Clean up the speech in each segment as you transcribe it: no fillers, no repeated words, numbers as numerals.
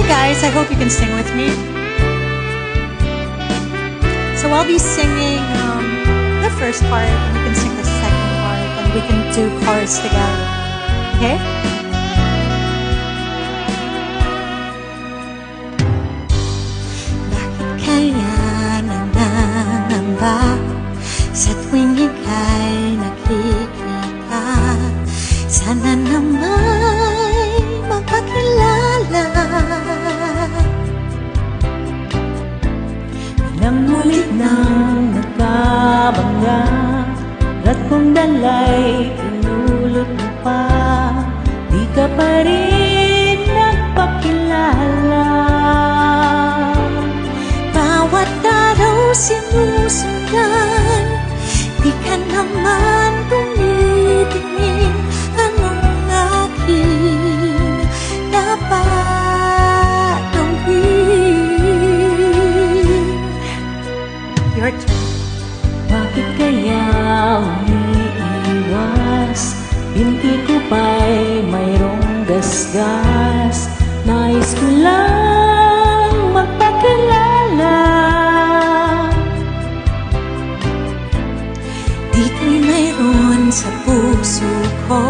guys, I hope you can sing with me. So I'll be singing the first part, and you can sing the second part, and we can do chorus together. Okay? Bakit kaya nangangamba sa tuwing ika'y nakikita? Sana naman mapakilala. Nangulit ng nakabangga, at kung dala'y pinulot mo pa, di ka pa rin nagpakilala. Bawat araw sinusundan, di ka naman tumitingin. Anong aking dapat gawin? Your turn. Bakit kaya umiiwas? Binti ko pa'y mayroong gasgas. Nais ko lang magpakilala. Dito'y mayroon sa puso ko,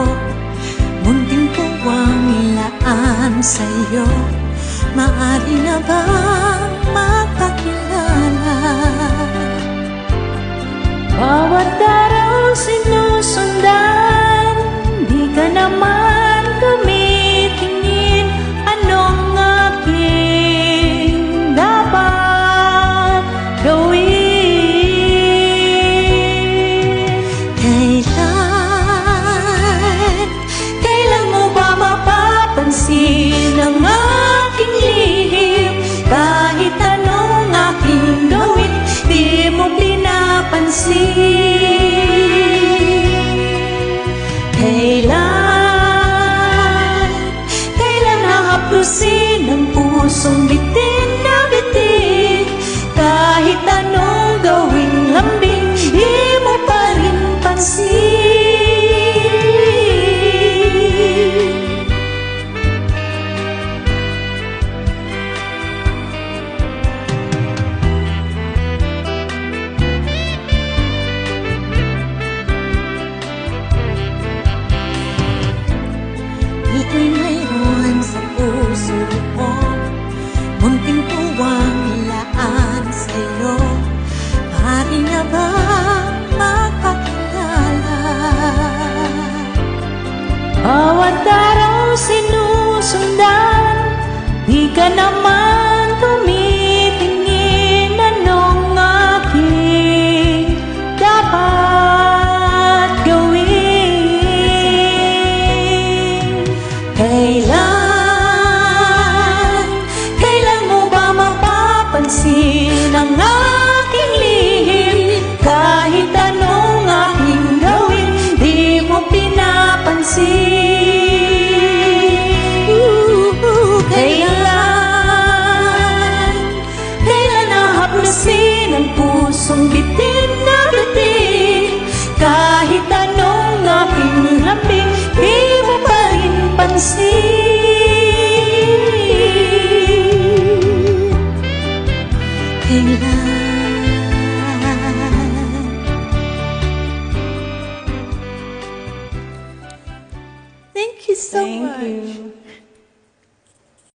munting puwang ilaan sa'yo. Maaari na bang magpakilala? Bawat araw sinusundan, di ka naman tumitingin. Anong aking dapat gawin? Kailan mo ba mapapansin ang aking lihim? Kahit anong aking gawin, di mo pinapansin. Kailan hahaplusin ang pusong bitin na bitin? Kahit anong gawing lambing, di mo pa rin pansin. Ito'y mayroon sa puso ko, munting puwang ilaan sa'yo. Maaari na ba magpakilala? Bawat araw sinusundan, di ka naman